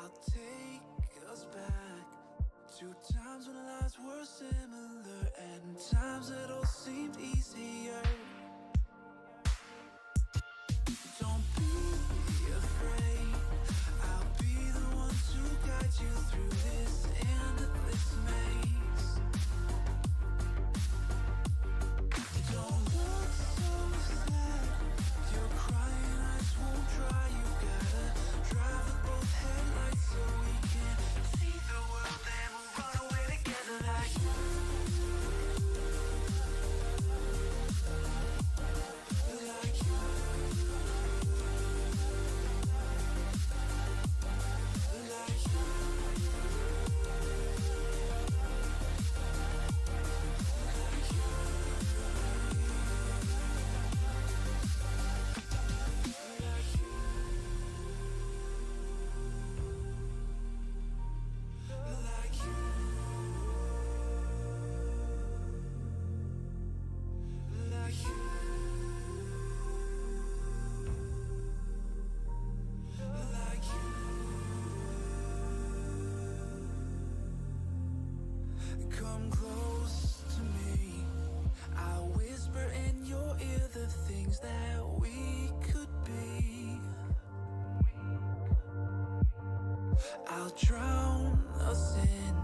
I'll take us back to times when lives were similar and times that all seemed easier. Don't be afraid, I'll be the one to guide you through this endless maze. Don't look so sad, your crying eyes won't dry. You've gotta drive with both headlights so we can see the world and we'll run away together like come close to me. I'll whisper in your ear the things that we could be. I'll drown us in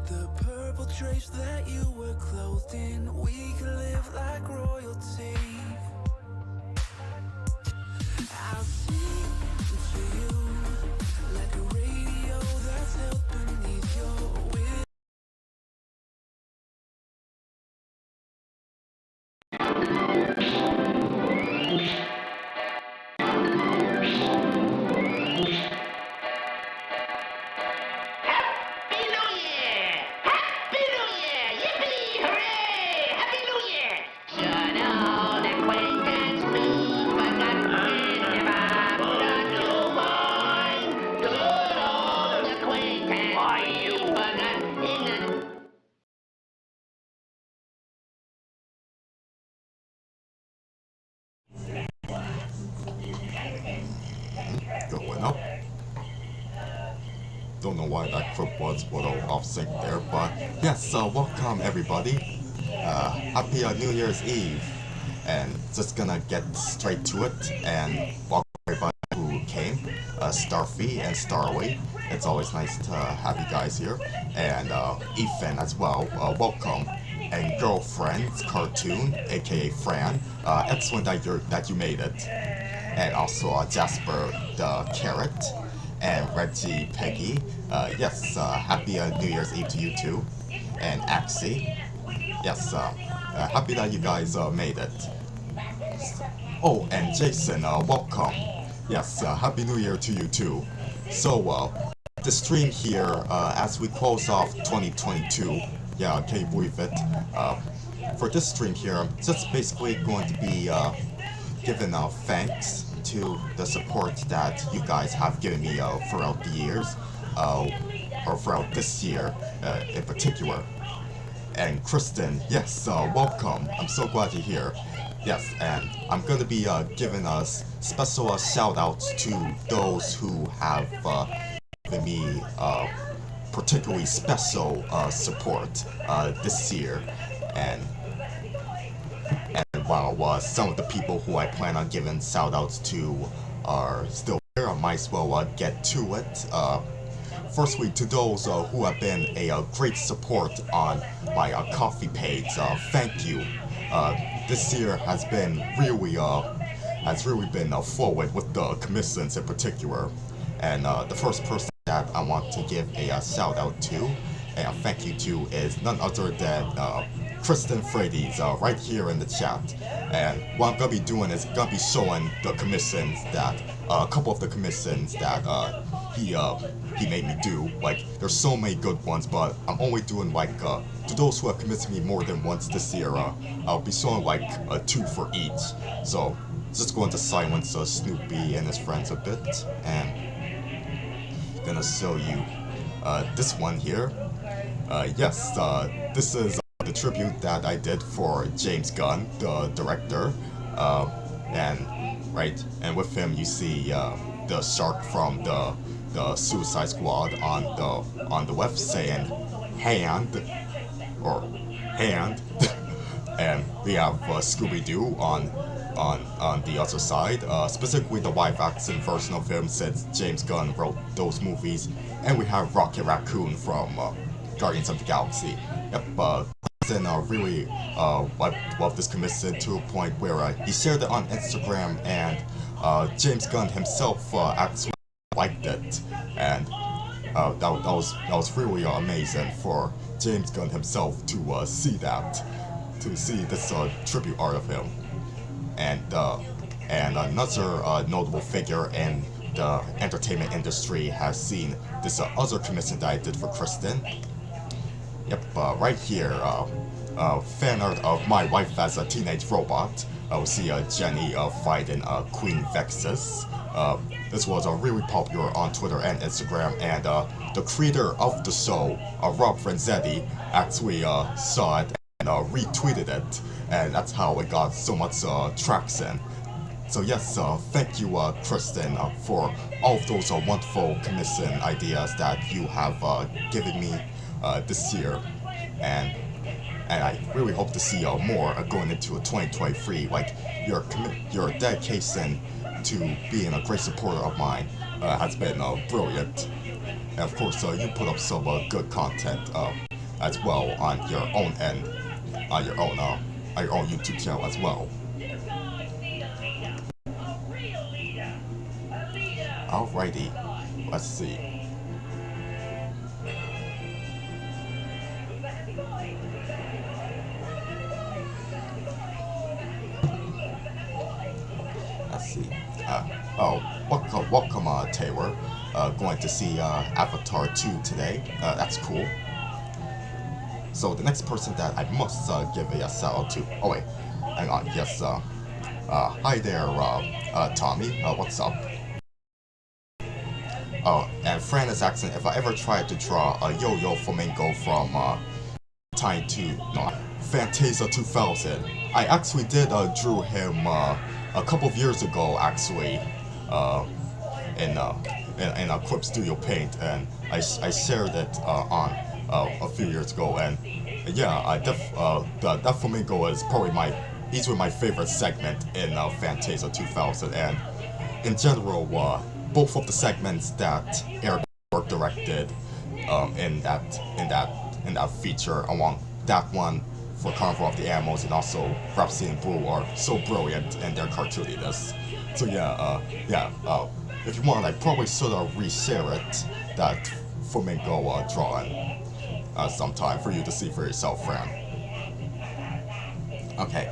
the purple drapes that you were clothed in. We could live like royalty. I'll sing to you like a radio that's held beneath your wings. Happy New Year! Happy New Year! Yippee! Hooray! Happy New Year! Should old acquaintance we forgot and never put a new one. Good old acquaintance we forgot in the... Going up. Don't know why that clip was a little off sync there, but yes, welcome everybody. Happy New Year's Eve, and just gonna get straight to it and welcome everybody who came, Starfy and Starway. It's always nice to have you guys here, and Ethan as well. Welcome. And girlfriend's cartoon, aka Fran. Excellent that you made it. And also Jasper the Carrot, and Reggie Peggy. Yes, happy New Year's Eve to you too. And Axie. Yes, happy that you guys made it. Oh, and Jason, welcome. Yes, happy New Year to you too. So, the stream here, as we close off 2022, yeah, can you believe it? For this stream here, I'm just basically going to be giving thanks to the support that you guys have given me throughout the years, or throughout this year in particular. And Kristen, yes, welcome. I'm so glad you're here. Yes, and I'm going to be giving us special shout outs to those who have given me particularly special support this year. And while some of the people who I plan on giving shoutouts to are still here, I might as well get to it. Firstly, to those who have been a great support on my coffee page, thank you. This year has really been forward with the commissions in particular. And the first person that I want to give a shout out to and a thank you to is none other than Kristen Frades, right here in the chat. And what I'm gonna be doing is gonna be showing the commissions that a couple of the commissions that he made me do. Like, there's so many good ones, but I'm only doing like to those who have commissioned me more than once this year. I'll be showing like 2 for each. So just going to silence Snoopy and his friends a bit, and gonna show you this one here. Yes, this is the tribute that I did for James Gunn, the director, and with him you see the shark from the the Suicide Squad on the web saying hand or hand, and we have Scooby-Doo on the other side, specifically the live-action version of him since James Gunn wrote those movies, and we have Rocket Raccoon from Guardians of the Galaxy. Yep, Kristen really loved this commission to a point where he shared it on Instagram, and James Gunn himself actually liked it, and that was really amazing for James Gunn himself to see this tribute art of him. And another notable figure in the entertainment industry has seen this other commission that I did for Kristen. Yep, right here, fan art of my wife as a teenage robot. We see Jenny fighting Queen Vexus. This was really popular on Twitter and Instagram, and the creator of the show, Rob Franzetti, actually saw it and retweeted it, and that's how it got so much traction. So yes, thank you, Kristen, for all of those wonderful commission ideas that you have given me this year, and I really hope to see more going into 2023. Like your dedication to being a great supporter of mine has been brilliant, and of course you put up some good content as well on your own end, on your own YouTube channel as well. Alrighty, let's see. Welcome, Taylor. Going to see Avatar 2 today. That's cool. So the next person that I must give a shout out to. Oh wait, hang on. Yes. Hi there, Tommy. What's up? Oh, and Fran is asking if I ever tried to draw a Yo-Yo Flamingo from Fantasia 2000. I actually did drew him a couple of years ago, actually, in a Quip Studio Paint, and I shared it on a few years ago, and yeah, that flamingo is probably easily my favorite segment in Fantasia 2000, and in general, both of the segments that Eric Berg directed in that feature, along that one for Carnival of the Animals and also Rhapsody in Blue, are so brilliant in their cartooniness. So if you want, I probably should reshare it, that flamingo drawing, sometime for you to see for yourself, Fran. Okay.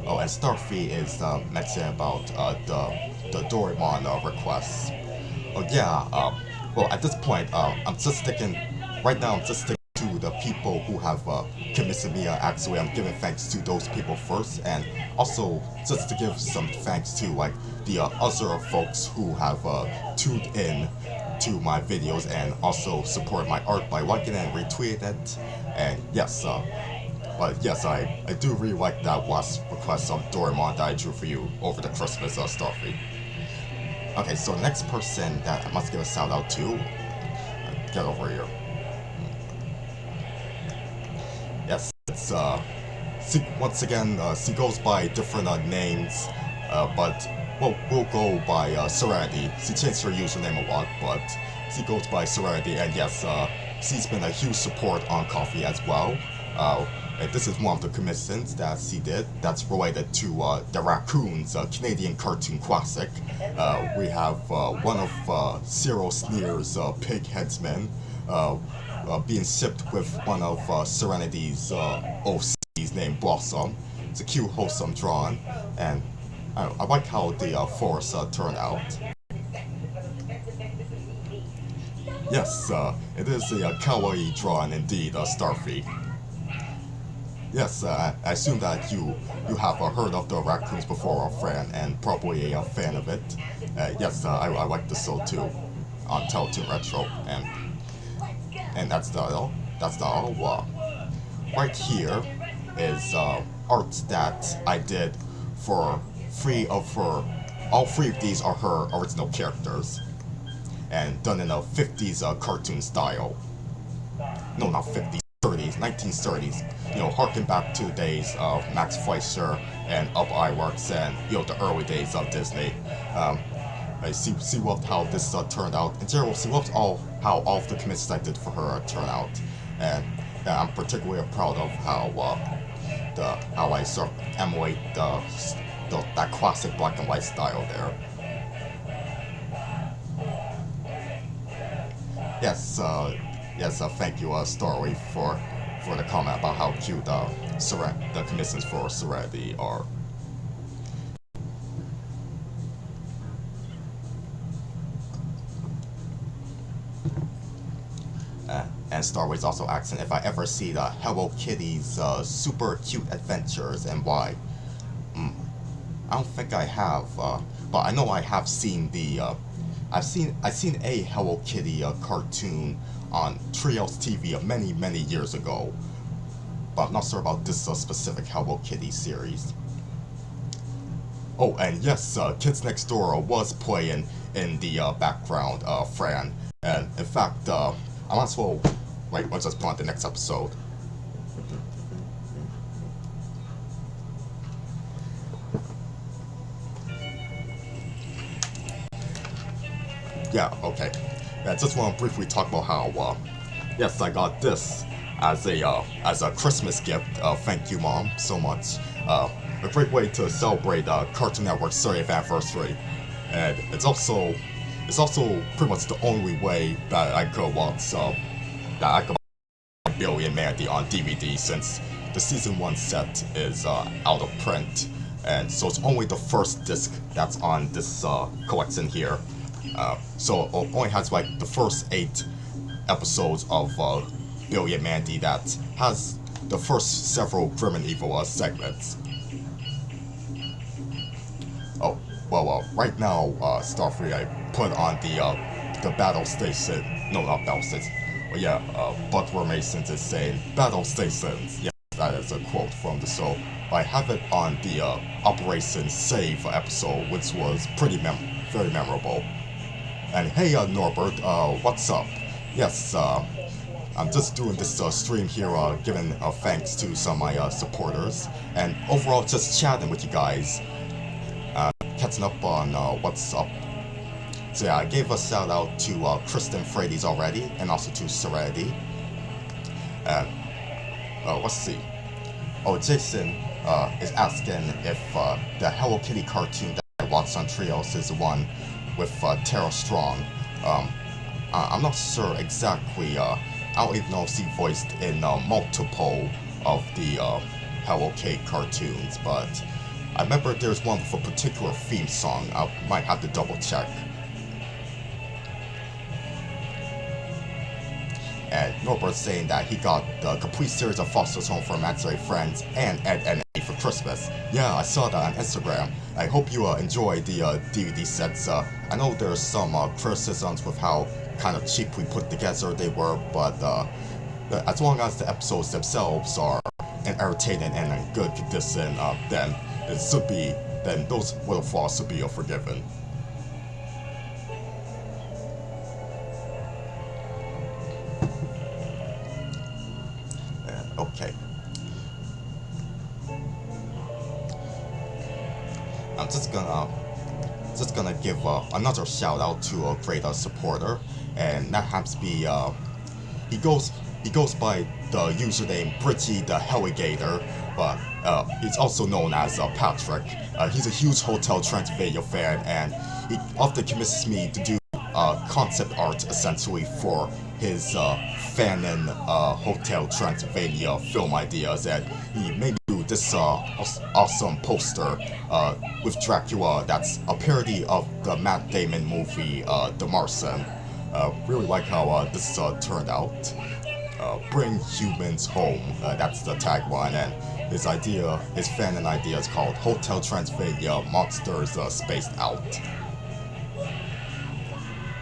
Oh, and Starfy is mentioning about the Doraemon requests. Oh yeah. Well, at this point, I'm just sticking to the people who have commissioned me. Actually, I'm giving thanks to those people first, and also just to give some thanks to like the other folks who have tuned in to my videos and also support my art by liking and retweeting it. And yes, but yes, I do really like that last request of Doraemon that I drew for you over the Christmas Starfy. Okay, so the next person that I must give a shout out to, get over here. Yes, it's once again, she goes by different names, but well, we'll go by Serenity. She changed her username a lot, but she goes by Serenity, and yes, she's been a huge support on Ko-fi as well. And this is one of the commissions that she did that's related to the Raccoons, Canadian cartoon classic. We have one of Cyril Sneer's pig headsmen being shipped with one of Serenity's OCs named Blossom. It's a cute, wholesome drawing, and I like how the forest turned out. Yes, it is a kawaii drawing indeed, Starfy. Yes, I assume that you have heard of the Raccoons before, Fran, and probably a fan of it. Yes, I like the show too, on Teletoon Retro, and that's not all. That's not all. Right here is art that I did for all three of these are her original characters. and done in a 50s cartoon style. No, not 50s, 30s, 1930s. Harken back to the days of Max Fleischer and Up Iwerks and the early days of Disney. I see what how this turned out. In general, see what how all of the commissions I did for her turned out, and I'm particularly proud of how I sort of emulate that classic black and white style there. Yes, thank you, Starry, for the comment about how cute the commissions for Serenity are. And Starway's also asking if I ever see the Hello Kitty's super cute adventures and why. I don't think I have, but I know I have seen the. I've seen a Hello Kitty cartoon on Trios TV many years ago, but I'm not sure about this specific Hello Kitty series. Oh, and yes, Kids Next Door was playing in the background, Fran, and in fact, I might as well. Wait, let's just put on the next episode. Yeah, okay. I just want to briefly talk about how, yes, I got this as a Christmas gift. Thank you, Mom, so much. A great way to celebrate Cartoon Network's 30th anniversary, and it's also pretty much the only way that I could watch watch Billy and Mandy on DVD, since the season 1 set is out of print, and so it's only the first disc that's on this collection here. So it only has like the first 8 episodes of Billy and Mandy that has the first several Grim and Evil segments. Oh, well, right now, Starfleet, I put on the battle station. No, not battle station. Well, yeah, Butler Masons is saying battle stations. Yes, that is a quote from the show. I have it on the Operation Save episode, which was very memorable. And hey, Norbert, what's up? Yes, I'm just doing this stream here, giving thanks to some of my supporters, and overall just chatting with you guys, catching up on what's up. So yeah, I gave a shout out to Kristen Frades already, and also to Serenity. And let's see. Oh, Jason is asking if the Hello Kitty cartoon that I watched on Trios is the one with Tara Strong. I'm not sure exactly. I don't even know if she voiced in multiple of the Hello Kitty cartoons, but I remember there's one with a particular theme song. I might have to double check. And Norbert's saying that he got the complete series of Foster's Home for Imaginary Friends and Ed and Eddie for Christmas. Yeah, I saw that on Instagram. I hope you enjoy the DVD sets. I know there's some criticisms with how kind of cheaply put together they were, but as long as the episodes themselves are entertaining and in good condition, then those little flaws should be forgiven. Okay. I'm just gonna give another shout out to a great supporter, and that happens to be he goes by the username Bridgie the Heligator, but he's also known as Patrick. He's a huge Hotel Transylvania fan, and he often commissions me to do concept art essentially for his Fanon Hotel Transylvania film ideas, and he made me do this awesome poster with Dracula that's a parody of the Matt Damon movie The Martian. Really like how this turned out. Bring humans home, that's the tagline, and his Fanon idea is called Hotel Transylvania Monsters Spaced Out.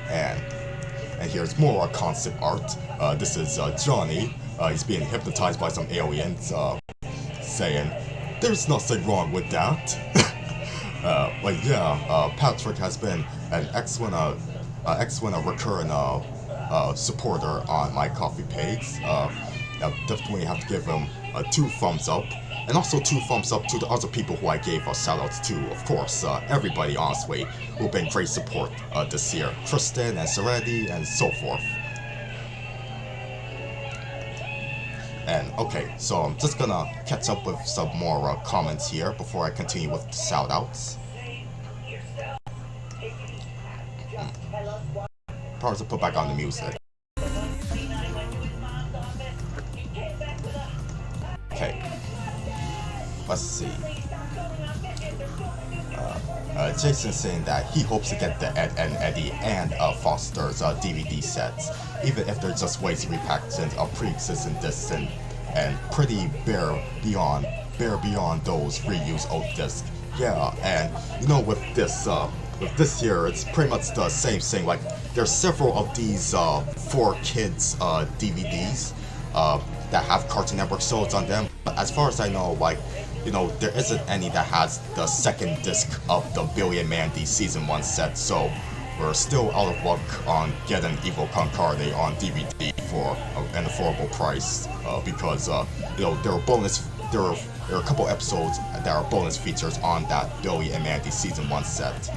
And here's more concept art. This is Johnny. He's being hypnotized by some aliens, saying, "There's nothing wrong with that." But yeah, Patrick has been an excellent X1 a recurrent supporter on my Coffee page. I definitely have to give him 2 thumbs up. And also 2 thumbs up to the other people who I gave shoutouts to, of course. Everybody, honestly, who've been great support this year. Tristan and Serenity and so forth. And okay, so I'm just gonna catch up with some more comments here before I continue with the shoutouts. Probably to put back on the music. Okay. Let's see. Jason saying that he hopes to get the Ed and Eddie and Foster's DVD sets, even if they're just lazy repackaging of pre-existing discs and pretty bare beyond those reused old discs. Yeah, and you know with this here, it's pretty much the same thing. Like there's several of these for kids DVDs that have Cartoon Network shows on them. But as far as I know, like, you know, there isn't any that has the second disc of the Billy and Mandy Season 1 set, so we're still out of luck on getting Evil Con Carne on DVD for an affordable price, because, you know, there are a couple episodes that are bonus features on that Billy and Mandy Season 1 set.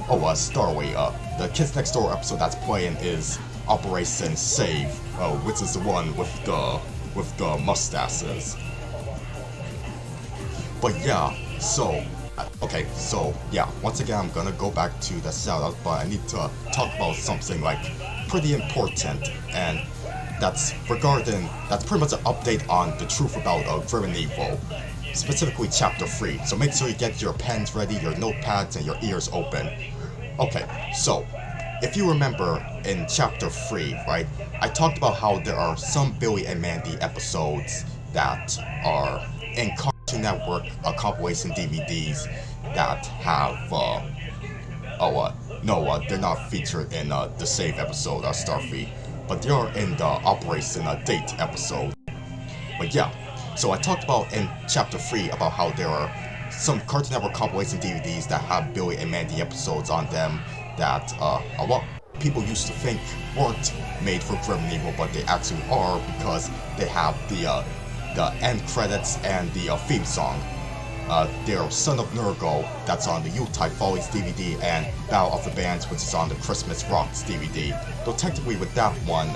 Oh, Starway, the Kids Next Door episode that's playing is Operation Save, which is the one with the mustaches. But yeah, so okay, so yeah, once again I'm gonna go back to the shoutout, but I need to talk about something like pretty important, and that's pretty much an update on the truth about Grim and Evil, specifically Chapter 3. So make sure you get your pens ready, your notepads, and your ears open. Okay, so if you remember in Chapter 3, right, I talked about how there are some Billy and Mandy episodes that are in Cartoon Network compilation DVDs that have, they're not featured in the Save episode, Starfleet, but they are in the Operation Date episode. But yeah, so I talked about in Chapter 3 about how there are some Cartoon Network compilation DVDs that have Billy and Mandy episodes on them that a lot of people used to think weren't made for Grim and Evil, but they actually are, because they have the end credits and the theme song. They're Son of Nurgle, that's on the U-Type Follies DVD, and Battle of the Bands, which is on the Christmas Rocks DVD. Though technically with that one,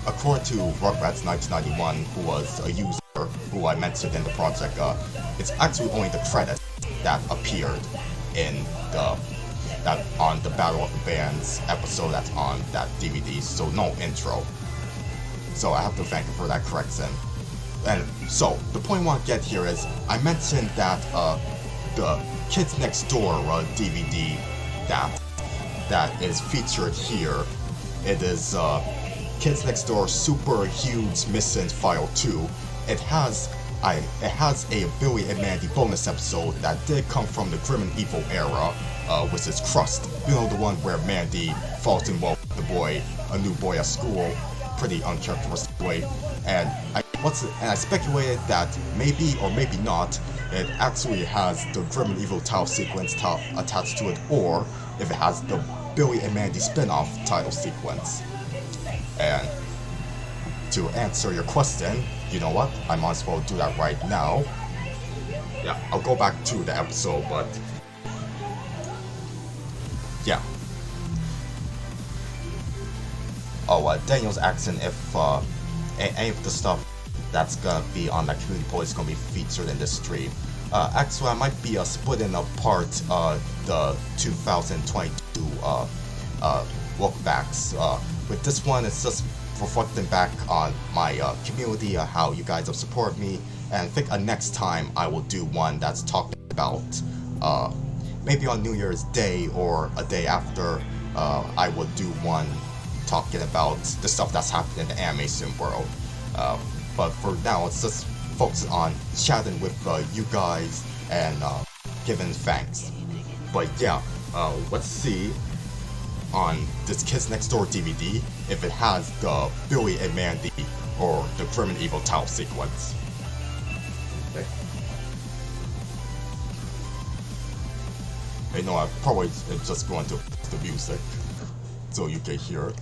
according to Rugrats 1991, who was a user who I mentioned in the project, it's actually only the credits that appeared on the Battle of the Bands episode that's on that DVD, so no intro. So I have to thank you for that correction. And so, the point I want to get here is, I mentioned that the Kids Next Door DVD that is featured here, it is Kids Next Door Super Huge Mission File 2. It has a Billy and Mandy bonus episode that did come from the Grim and Evil era, which is Crust. You know, the one where Mandy falls in love with the boy, a new boy at school, pretty uncharacteristic way. And I speculated that maybe or maybe not, it actually has the Grim and Evil title sequence attached to it, or if it has the Billy and Mandy spin-off title sequence. And to answer your question, you know what? I might as well do that right now. Yeah, I'll go back to the episode, but yeah. Oh, Daniel's asking if any of the stuff that's gonna be on that community poll is gonna be featured in this stream. Actually, I might be splitting apart the 2022 lookbacks. With this one, it's just reflecting back on my community, how you guys have supported me, and I think next time I will do one that's talking about maybe on New Year's Day or a day after. I will do one talking about the stuff that's happening in the animation world. But for now, it's just focused on chatting with you guys and giving thanks. But yeah, let's see on this Kids Next Door DVD if it has the Billy and Mandy or the Grim and Evil title sequence. Okay. You know, I probably just going to the music so you can hear it.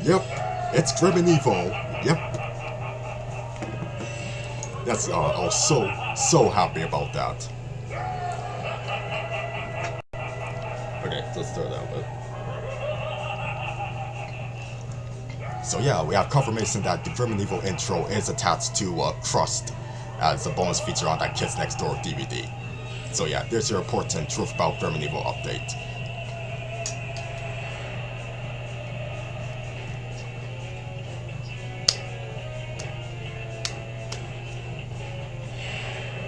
Yep, it's Grim and Evil. Yep. That's I was so happy about that. Okay, let's start that with. So yeah, we have confirmation that the Grim and Evil intro is attached to Crust as a bonus feature on that Kids Next Door DVD. So yeah, there's your important Truth About Grim and Evil update.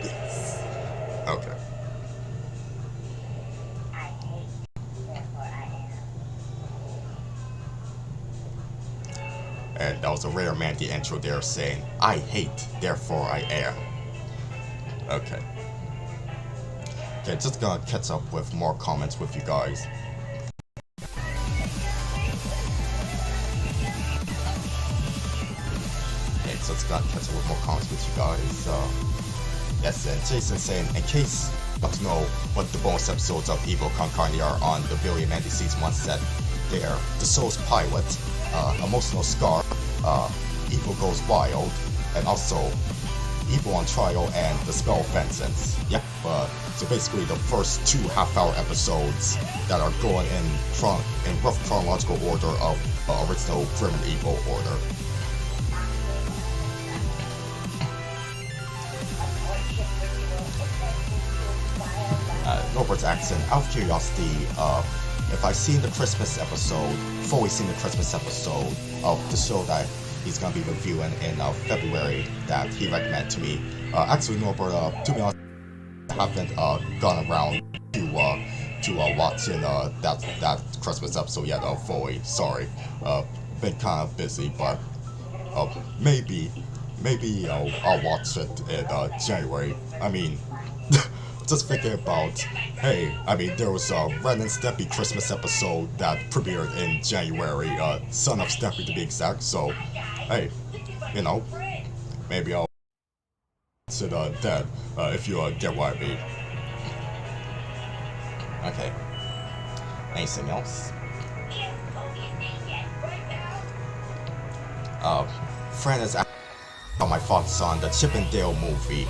Yes. Okay. And that was a Rare Mandy intro there saying, I hate, therefore I am. Okay. Okay, just gonna catch up with more comments with you guys. Okay, just gonna catch up with more comments with you guys. Yes, and Jason saying, in case you want to know what the bonus episodes of Evil Concarne are on the Billy and Mandy Season 1 set, they're The Soul's Pilot, Emotional Scar, Evil Goes Wild, and also Evil on Trial and The Spell of Vengeance. Yep, so basically the first 2 half-hour episodes that are going in rough chronological order of original Grim and Evil order. Norbert's accent, out of curiosity, if I seen the Christmas episode, fully seen the Christmas episode of the show that he's gonna be reviewing in February that he recommended to me. Actually, Norbert, to be honest, I haven't gone around to watching that Christmas episode yet. Fully, sorry, been kind of busy, but maybe I'll watch it in January. I mean. Just thinking about, hey, I mean, there was a Ren and Stimpy Christmas episode that premiered in January, Son of Stimpy to be exact, so, hey, you know, maybe I'll watch it then, if you get what I mean. Okay. Anything else? Fran is asking about my thoughts on the Chip and Dale movie.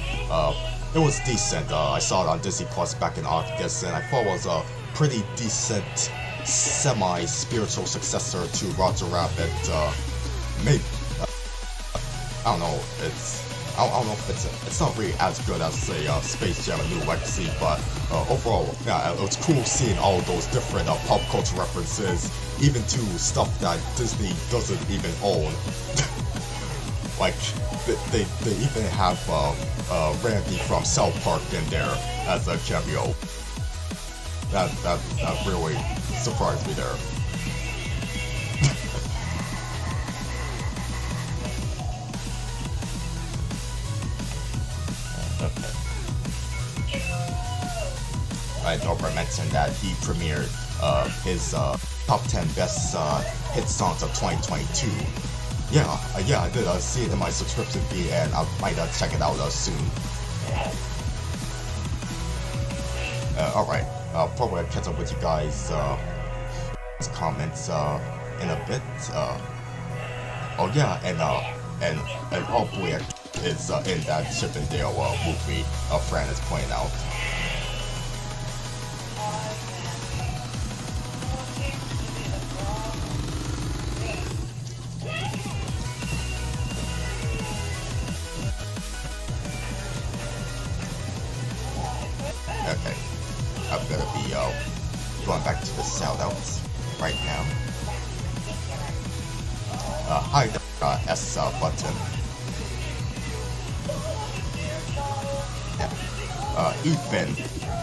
It was decent. I saw it on Disney Plus back in August, and I thought it was a pretty decent, semi-spiritual successor to Roger Rabbit. Maybe I don't know. I don't know if it's not really as good as say Space Jam: A New Legacy, but overall, yeah, it was cool seeing all those different pop culture references, even to stuff that Disney doesn't even own. Like they even have Randy from South Park in there as a cameo. That really surprised me there. Okay. Norbert mentioned that he premiered his top 10 best hit songs of 2022. Yeah, I did see it in my subscription feed, and I might check it out soon. Alright, I'll probably catch up with you guys comments in a bit. Oh yeah, and oh boy, it's in that Chip and Dale movie Fran is pointing out. Okay, I'm gonna be going back to the shoutouts right now. Hi, S button. Yeah.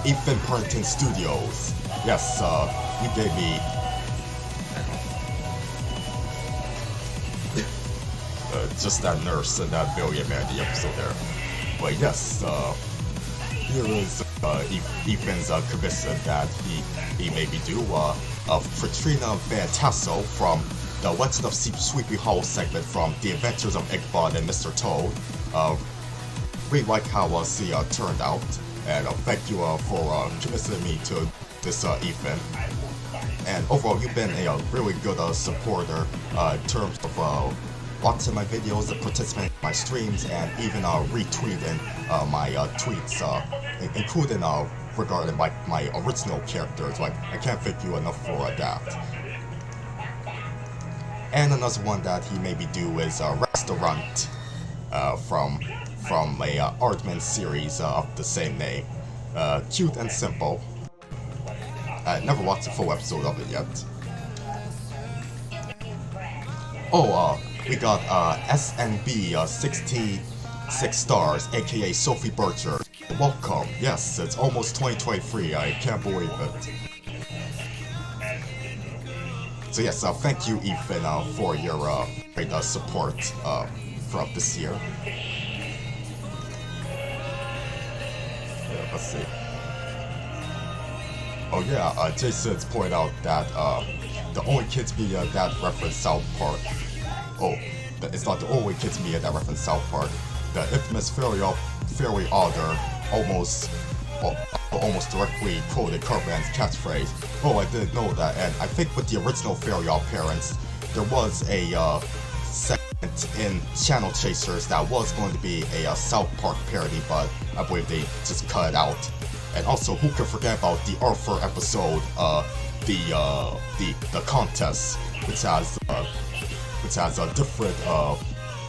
Ethan Partington Studios. Yes, you gave me just that nurse in that Billy and Mandy episode there. But yes, here is Ethan's commission that he made me do of Katrina Van Tassel from the Legend of Sleepy Hollow segment from The Adventures of Ichabod and Mr. Toad. Really like how the turned out, and thank you for commissioning me to this Ethan. And overall, you've been a really good supporter in terms of watching my videos, participating in my streams, and even retweeting my tweets, including regarding my original characters. Like, I can't thank you enough for that. And another one that he made me do is Restaurant from a Aardman series of the same name. Cute and simple. I never watched a full episode of it yet. Oh, we got SNB 66 stars, aka Sophie Bircher. Welcome. Yes, it's almost 2023. I can't believe it. So yes, thank you, Ethan, for your great support throughout this year. Yeah, let's see. Oh yeah, Jason's pointed out that the only kids media that reference South Park. Oh, it's not the only kids media that reference South Park. The infamous Fairly Odder almost directly quoted Cartman's catchphrase. Oh, I didn't know that. And I think with the original Fairly Odd Parents, there was a segment in Channel Chasers that was going to be a South Park parody, but I believe they just cut it out. And also, who can forget about the Arthur episode, the contest, which has a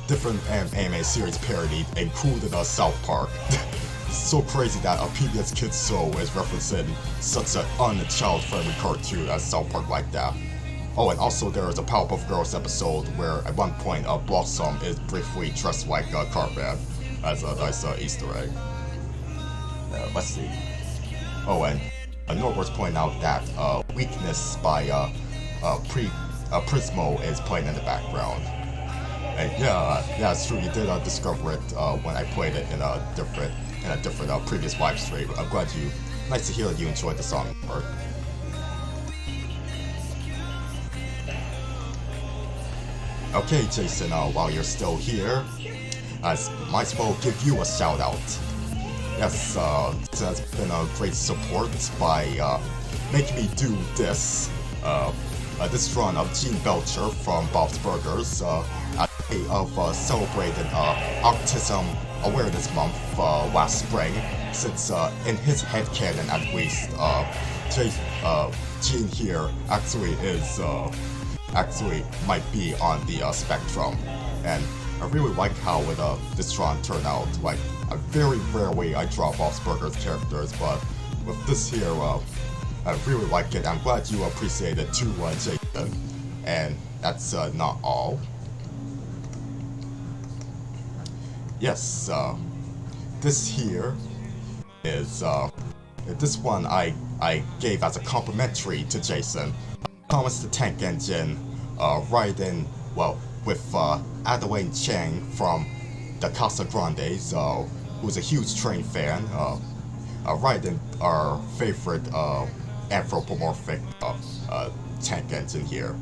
different anime series parodied, including South Park. It's so crazy that a PBS Kids show is referencing such an unchild-friendly cartoon as South Park like that. Oh, and also there is a Powerpuff Girls episode where at one point Blossom is briefly dressed like Cartman as a nice Easter egg. Let's see. Oh, and Norworth's pointing out that Weakness by Prismo is playing in the background. And yeah, it's true. You did discover it when I played it in a different previous live stream. I'm glad you. Nice to hear that you enjoyed the song. Okay, Jason. While you're still here, I might as well give you a shout out. Yes, this has been a great support by making me do this. This run of Gene Belcher from Bob's Burgers at the day of celebrating Autism Awareness Month last spring, since in his headcanon at least, Gene here actually might be on the spectrum, and I really like how this run turned out. Like, very rarely I draw Bob's Burgers characters, but with this here, I really like it. I'm glad you appreciate it too, Jason. And that's not all. Yes, this here is this one I gave as a complimentary to Jason. Thomas the Tank Engine, riding with Adeline Cheng from the Casa Grandes, who's a huge train fan, riding our favorite anthropomorphic tank engine here.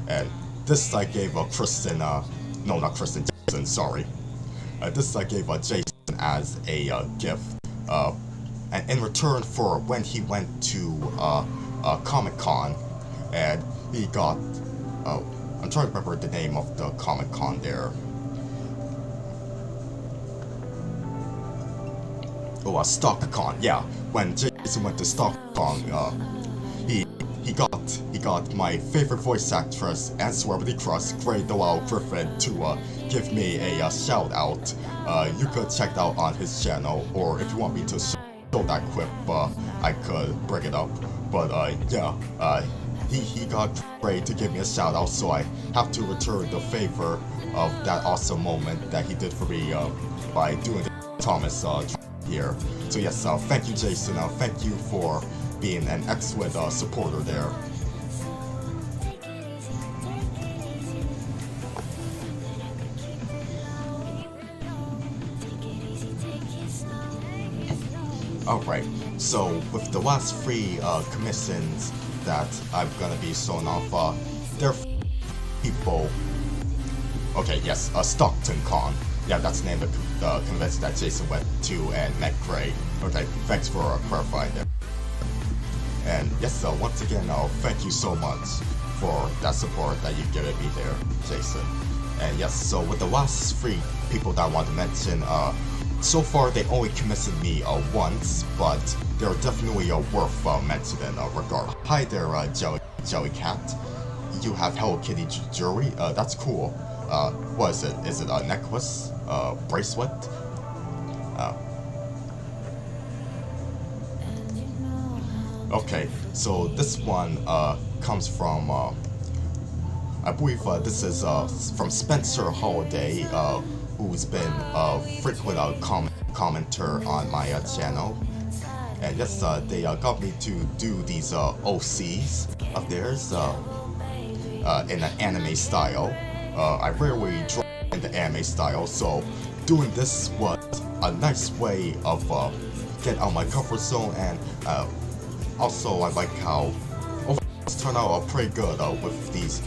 And this I gave Kristen, no, not Kristen, Jason, sorry. This I gave Jason as a gift, and in return for when he went to Comic-Con, and he got, I'm trying to remember the name of the Comic-Con there. Oh, StockCon, yeah. When Jason went to StockCon, he got my favorite voice actress and celebrity crush, Grey Noel Griffin, to give me a shout out. You could check that out on his channel, or if you want me to show that clip, I could bring it up. But yeah, he got Grey to give me a shout out, so I have to return the favor of that awesome moment that he did for me by doing the Thomas here. So yes, thank you, Jason. Thank you for being an excellent supporter there. Alright, so with the last three commissions that I'm gonna be showing off, they're people. Okay, yes, Stockton Con. Yeah, that's the name of the convention that Jason went to and met Craig. Okay, thanks for clarifying that. And yes, once again, thank you so much for that support that you've given me there, Jason. And yes, so with the last 3 people that I want to mention, so far they only commissioned me once, but they're definitely worth mentioning regardless. Hi there, Jellycat. You have Hello Kitty jewelry? That's cool. What is it? Is it a necklace? Bracelet? Okay, so this one comes from, I believe this is from Spencer Holiday, who's been a frequent commenter on my channel. And yes, they got me to do these OCs of theirs in an anime style. I rarely draw in the anime style, so doing this was a nice way of getting out of my comfort zone, and also I like how it's turned out pretty good with these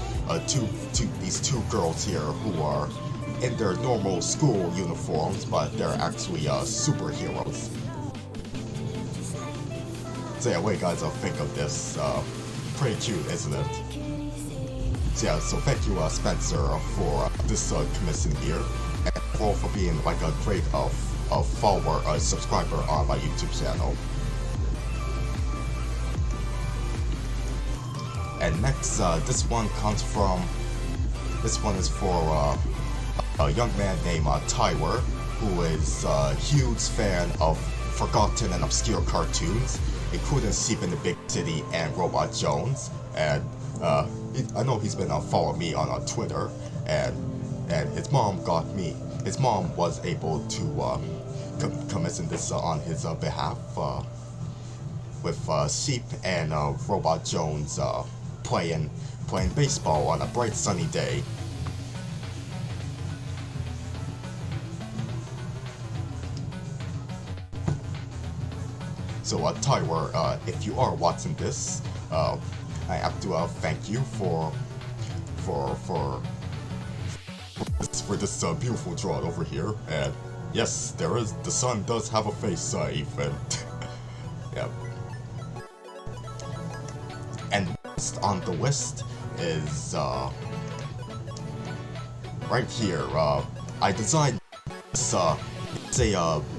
two girls here who are in their normal school uniforms, but they're actually superheroes. So yeah, what do you guys think of this? Pretty cute, isn't it? So yeah, so thank you Spencer for this commission here, and for being like a great follower, subscriber on my YouTube channel. And next, this one is for a young man named Tyler, who is a huge fan of forgotten and obscure cartoons, including Sheep in the Big City and Robot Jones. And I know he's been following me on Twitter, and his mom was able to commission this on his behalf, with Sheep and Robot Jones playing baseball on a bright sunny day. So Tyler, if you are watching this, I have to thank you for this beautiful drawing over here. And yes, the sun does have a face, Ethan. Yeah. And next on the list is right here. I designed this a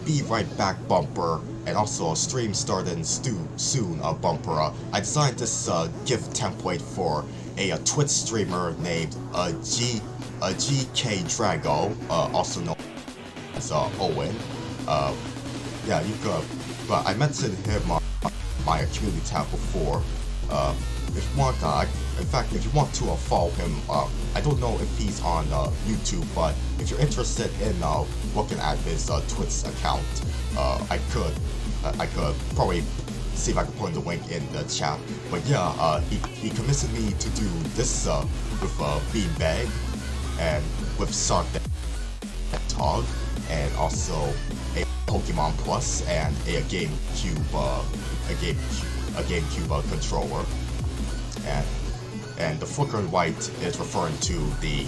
Be Right Back bumper, and also a stream starting soon bumper. I designed this GIF template for a Twitch streamer named GK Drago, also known as Owen. Yeah, you could, but I mentioned him on my community tab before. If you want, in fact, if you want to follow him, I don't know if he's on YouTube, but if you're interested in looking at his Twitch account, I could probably see if I can put in the link in the chat. But yeah, he commissioned me to do this with Beanbag and with Sonic the Hedgehog, and also a Pokemon Plus and a GameCube controller. And the flickering white is referring to the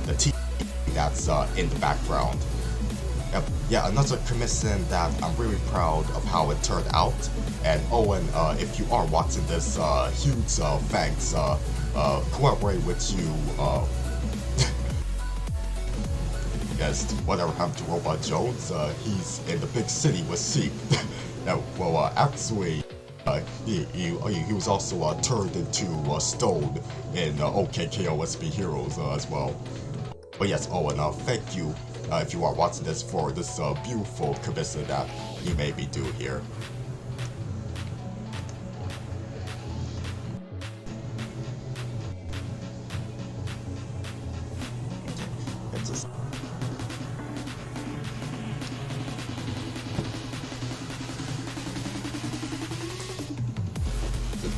TV that's in the background. Yeah, another commission that I'm really proud of how it turned out. And Owen, if you are watching this, huge thanks. Collaborate with you. Yes, whatever happened to Robot Jones? He's in the big city with Sheep. Well, actually, he was also turned into stone in OKKOSB Heroes as well. But yes, Owen, thank you if you are watching this for this beautiful commission that you made me do here. It's just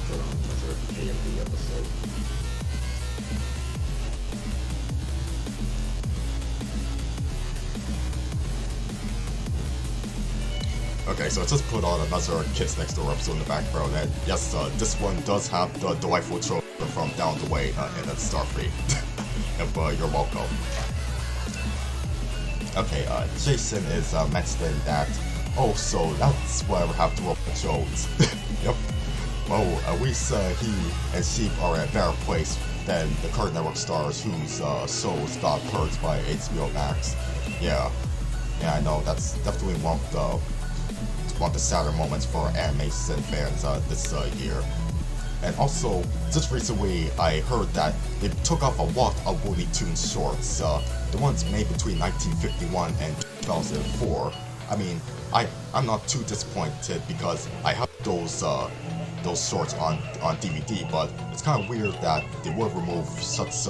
put on another AMV episode. Okay, so I just put on another Kids Next Door episode in the background, and yes, this one does have the delightful trope from Down the Way in Starfleet. You're welcome. Okay, Jason is mentioning that. Oh, so that's whatever happened to Robert Jones. Yep. Well, at least he and Sheep are in a better place than the Cartoon Network stars whose souls got purged by HBO Max. Yeah, I know that's definitely one of the sadder moments for animation fans this year. And also, just recently, I heard that they took off a lot of Looney Tunes shorts, the ones made between 1951 and 2004. I mean, I'm not too disappointed because I have those shorts on DVD, but it's kind of weird that they would remove such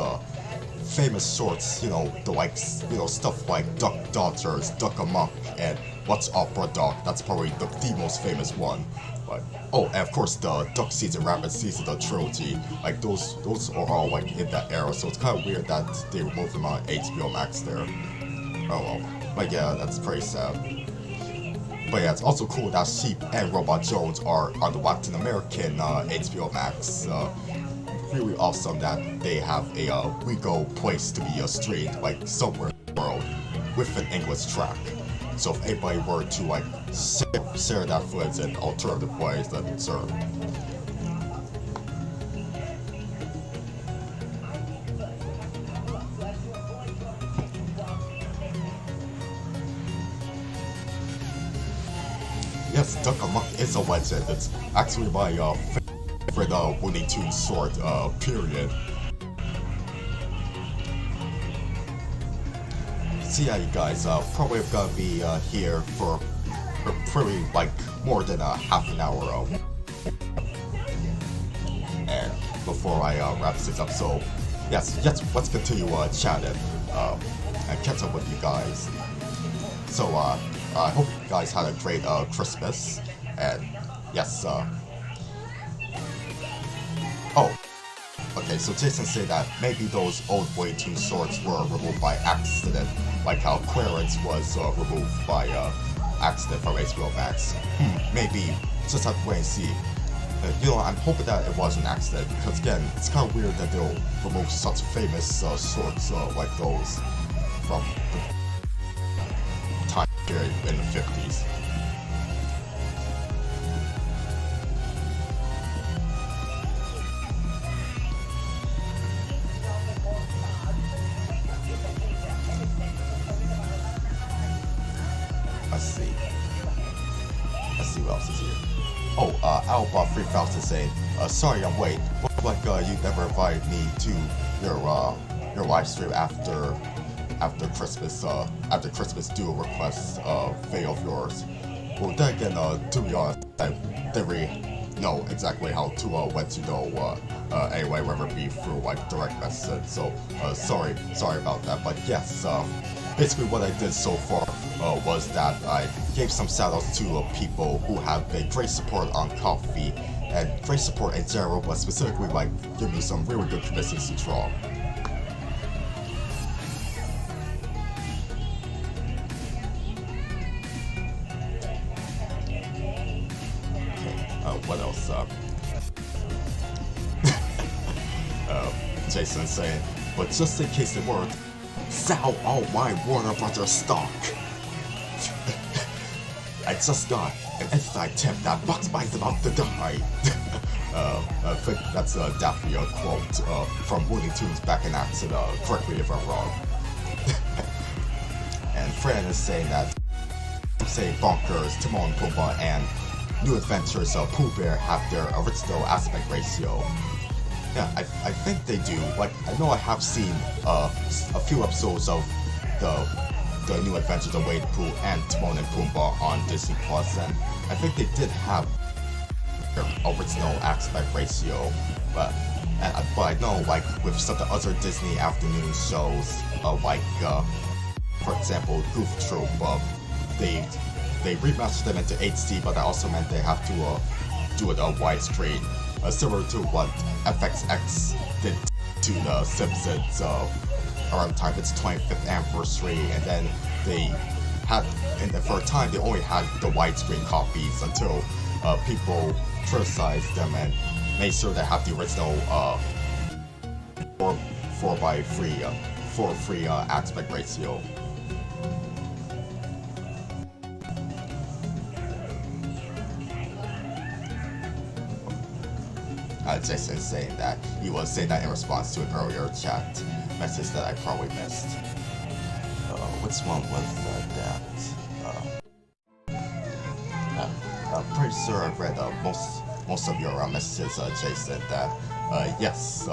famous shorts, stuff like Duck Dodgers, Duck Amuck, and What's Opera Duck. That's probably the most famous one. But and of course the Duck Season, Rabbit Season, the trilogy, like those are all like in that era. So it's kind of weird that they removed them on HBO Max there. Oh well, but yeah, that's pretty sad. But yeah, it's also cool that Sheep and Robot Jones are on the Latin American HBO Max. Really awesome that they have a legal place to be streamed like somewhere in the world with an English track. So if anybody were to like share that footage in alternative ways, then sure. Yes, Duck Amuck is a legend. It's actually my favorite Looney Tunes short, period. So yeah, you guys, probably gonna be here for pretty like more than a half an hour. And before I wrap things up, so yes, let's continue chatting and catch up with you guys. So I hope you guys had a great Christmas, and yes. Okay, so Jason said that maybe those old Looney Tunes shorts were removed by accident, like how Clarence was removed by accident from HBO Max. Maybe, just have to wait and see. I'm hoping that it was an accident, because again, it's kind of weird that they'll remove such famous shorts like those from the time period in the 50s. Let's see what else is here. Albot 3000 saying, sorry I'm late. Looked like you never invited me to your live stream after Christmas. After Christmas dual request video of yours. Well, then again, to be honest, I didn't really know exactly how to let you know. Anyway, whether it be through like direct message. So sorry about that. But yes, basically what I did so far was that I gave some shoutouts to people who have been great support on Ko-fi and great support in general, but specifically like give me some really good commissions to draw. Okay, what else? Jason saying, but just in case it weren't, sell all my Warner Brothers stock. I just got an inside tip that Bugs Bunny's about to die. I think that's a Daffy quote from Looney Tunes back in action, correct me if I'm wrong. And Fran is saying that, Bonkers, Timon and Pumbaa, and New Adventures of Pooh Bear have their original aspect ratio. Yeah, I think they do. Like, I know I have seen a few episodes of the New Adventures of Winnie the Pooh and Timon and Pumbaa on Disney Plus, and I think they did have their original aspect ratio. But I know, like, with some of the other Disney afternoon shows, like, for example, Goof Troop, they remastered them into HD, but that also meant they have to do it on widescreen. Similar to what FXX did to The Simpsons around the time of its 25th anniversary, and then for a time they only had the widescreen copies until people criticized them and made sure they have the original 4:3 aspect ratio. Jason saying that he was saying that in response to an earlier chat message that I probably missed. Which one was that? I'm pretty sure I've read most of your messages, Jason. That yes,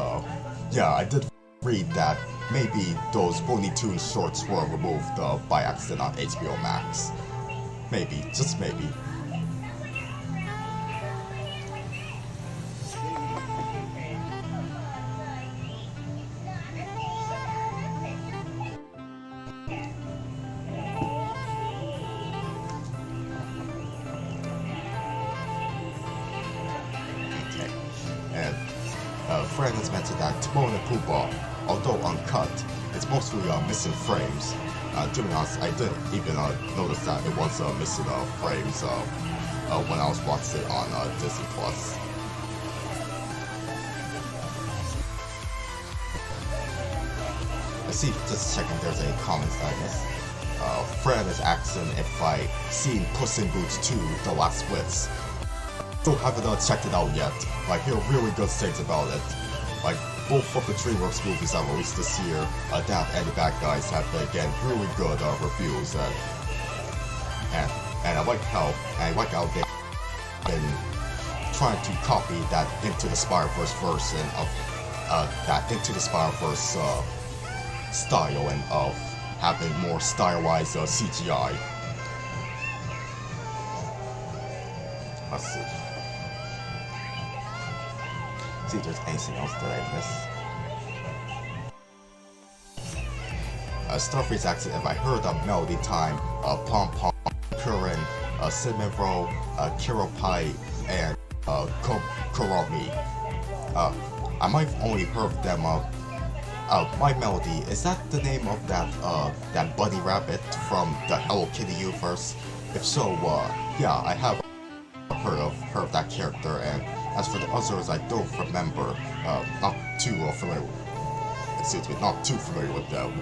yeah, I did read that maybe those Looney Tunes shorts were removed by accident on HBO Max. Maybe, just maybe. Fred has mentioned that Timon and Pumbaa, although uncut, it's mostly missing frames. To be honest, I didn't even notice that it was missing frames when I was watching it on Disney Plus. Let's see, just checking if there's any comments that I missed. Fred is asking if I seen Puss in Boots 2: The Last Wits. Still haven't checked it out yet. I hear really good things about it. Like, both of the DreamWorks movies that released this year, that and The Bad Guys, have been getting really good reviews. And I like how they've been trying to copy that Into the Spider-Verse version of that Into the Spider-Verse style and of having more stylized CGI. Let's see. See if there's anything else that I missed. Starface asks if I heard of Melody Time, Pom Pom, Curran, Cinnamon Roll, Kiro Pie, and Kuromi. I might have only heard them. My Melody, is that the name of that bunny rabbit from the Hello Kitty universe? If so, yeah, I have heard of that character, and as for the others, I don't remember. Not too familiar with them,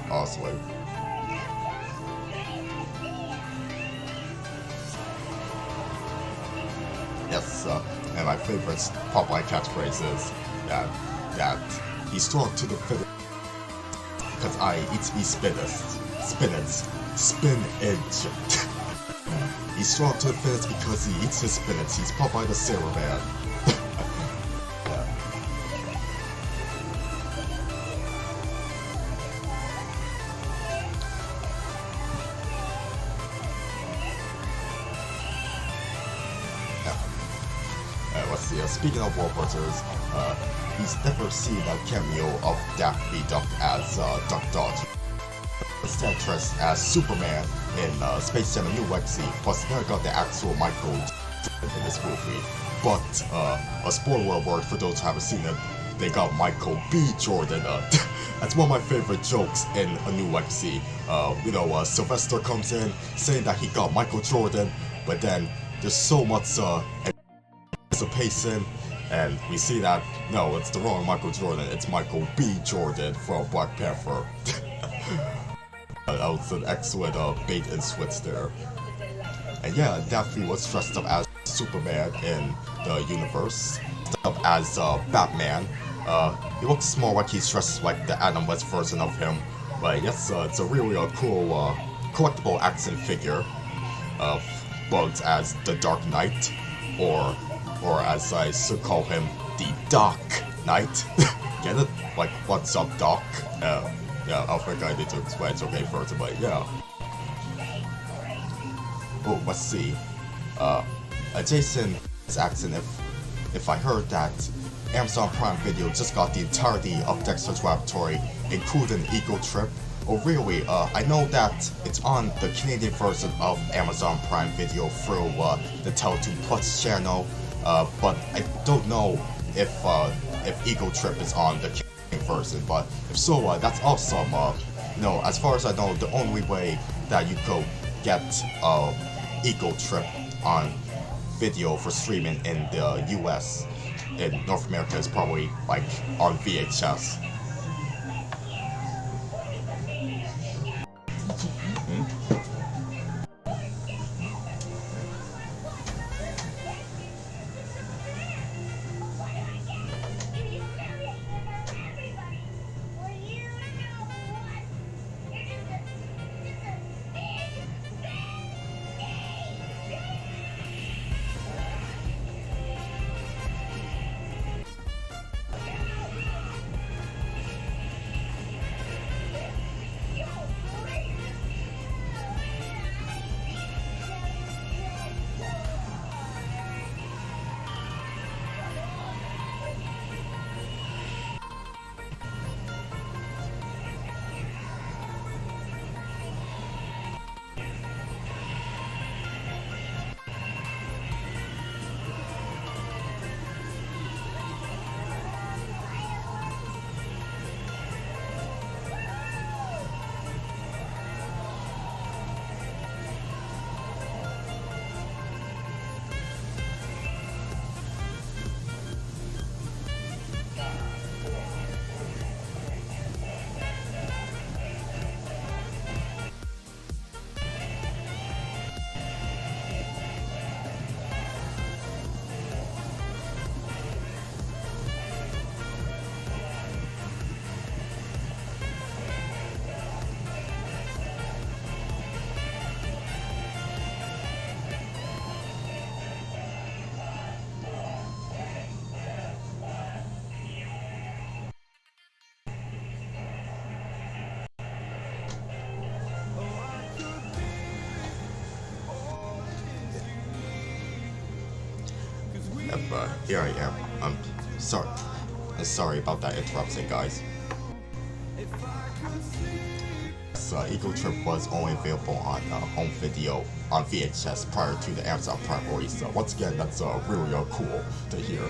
honestly. Yes, and my favorite Popeye catchphrase is that he's strong to the fittest, because I eat me spinach. He's strong to the fittest because he eats his spinach. He's Popeye the Sailor Man. Let's see. Speaking of Warbutters, he's never seen a cameo of Daffy Duck as Duck Dodge. Instead dressed as Superman in Space Jam: A New Legacy, plus never got the actual Michael Jordan in this movie. But a spoiler alert for those who haven't seen it, they got Michael B. Jordan. That's one of my favorite jokes in A New Legacy. Sylvester comes in saying that he got Michael Jordan, but then there's so much anticipation, and we see that no, it's the wrong Michael Jordan. It's Michael B. Jordan from Black Panther. That was an excellent bait and switch there. And yeah, Daffy was dressed up as Superman in the universe, dressed up as Batman. He looks more like he's dressed like the Adam West version of him. But yes, it's a really cool collectible action figure of Bugs as the Dark Knight, or as I should call him, the Doc Knight. Get it? Like, what's up, Doc? Yeah, I think I need to explain it's okay first, but yeah. Oh, let's see. Jason is asking if I heard that Amazon Prime Video just got the entirety of Dexter's Laboratory, including Ego Trip. Oh really? I know that it's on the Canadian version of Amazon Prime Video through the Teletoon Plus channel, but I don't know if Ego Trip is on the Canadian version, but if so, that's awesome. As far as I know, the only way that you could get Ego Trip on video for streaming in the US, in North America, is probably like on VHS. But here I am. I'm sorry. Sorry about that interruption, guys. So, Eagle Trip was only available on home video on VHS prior to the Amazon Prime release. So once again, that's really cool to hear.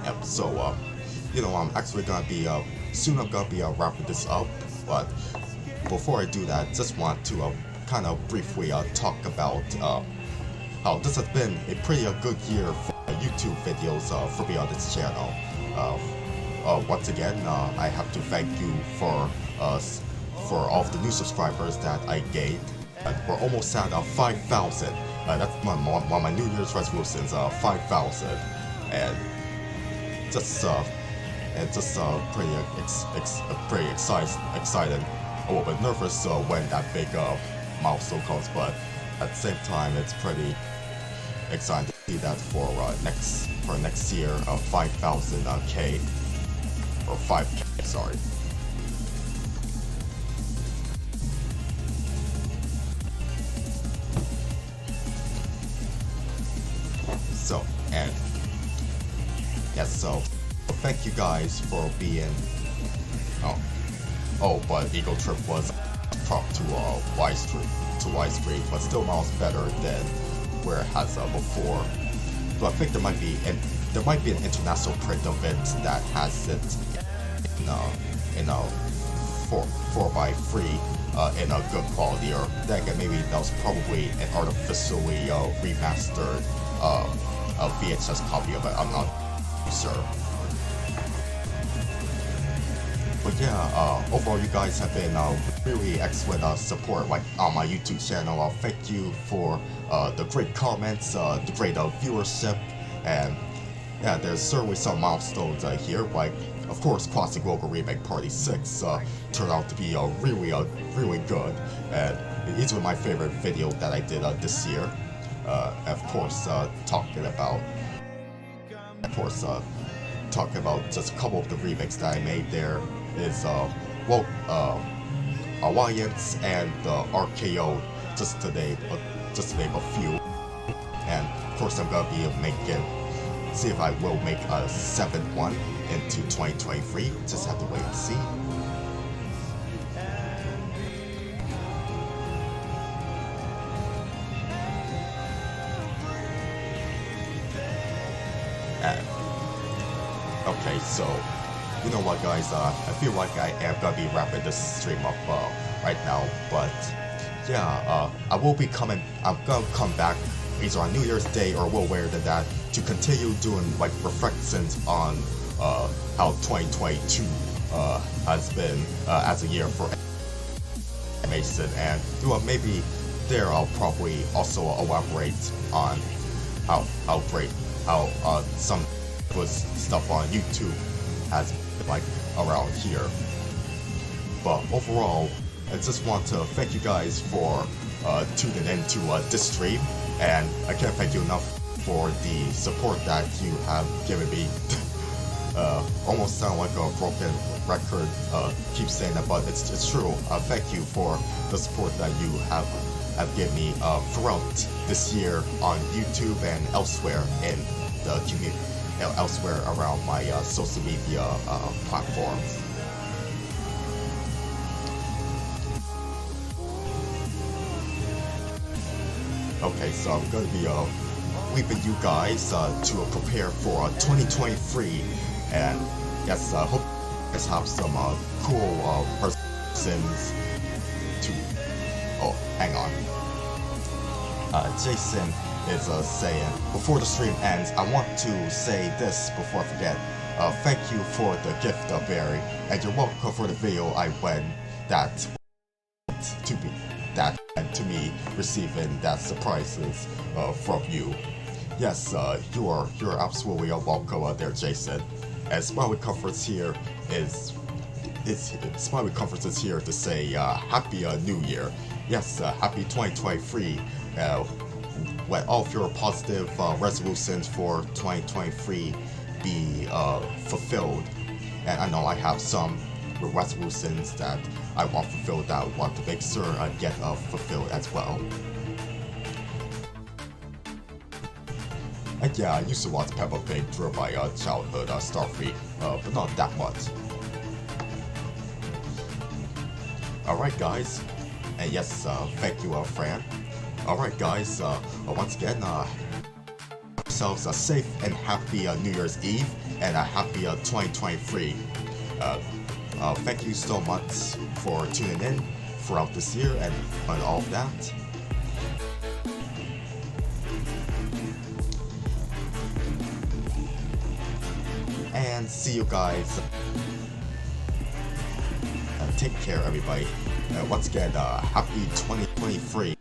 Yep, so, you know, I'm actually gonna be, soon I'm gonna be wrapping this up, but before I do that, just want to kind of briefly talk about how this has been a pretty good year for YouTube videos for me on this channel. Once again, I have to thank you for all of the new subscribers that I gained. We're almost at 5,000. That's one of my New Year's resolutions, 5,000, and just pretty excited. A little bit nervous when that big milestone comes, but at the same time, it's pretty exciting to see that for next year, 5,000 K or 5K. Sorry. So, and yes, so thank you guys for being. Oh, but Eagle Trip was dropped to widescreen, but still miles better than where it has before. But I think there might be an international print of it that has it in a 4x3 in a good quality, or then again, maybe that was probably an artificially remastered a VHS copy of it. I'm not sure. But yeah, overall, you guys have been really excellent support, like on my YouTube channel. Thank you for the great comments, the great viewership, and yeah, there's certainly some milestones here. Like, of course, Classic Logo Remake Party 6 turned out to be really good, and it's one of my favorite videos that I did this year. Of course, talking about just a couple of the remakes that I made there is Alliance and RKO, just to name a few. And of course, I'm gonna be see if I will make a 7th one into 2023. Just have to wait and see. Okay, so you know what, guys? I feel like I am gonna be wrapping this stream up right now, but yeah, I will be coming. I'm gonna come back either on New Year's Day or well later than that to continue doing like reflections on how 2022 has been as a year for animation, and maybe there I'll probably also elaborate on how some stuff on YouTube has been like around here. But overall, I just want to thank you guys for tuning into this stream, and I can't thank you enough for the support that you have given me. Almost sound like a broken record, keep saying that, but it's true. Thank you for the support that you have given me throughout this year on YouTube and elsewhere in the community, elsewhere around my social media platforms. Okay, so I'm going to be leaving you guys to prepare for 2023, and yes, I hope you guys have some cool persons to. Oh, hang on. Jason is saying, before the stream ends, I want to say this before I forget. Thank you for the gift, Barry, and you're welcome for the video I went to me receiving that surprises from you. Yes, you're absolutely welcome there, Jason. And Smiley Comforts here Smiley Comforts is here to say Happy New Year. Yes, Happy 2023. Let all of your positive resolutions for 2023 be fulfilled. And I know I have some resolutions that I want fulfilled that I want to make sure I get fulfilled as well. And yeah, I used to watch Peppa Pig through my childhood Starfleet, but not that much. Alright guys, and yes, thank you Fran. Alright guys, once again, ourselves a safe and happy New Year's Eve and a happy 2023. Thank you so much for tuning in throughout this year and all of that. And see you guys. Take care, everybody. Once again, happy 2023.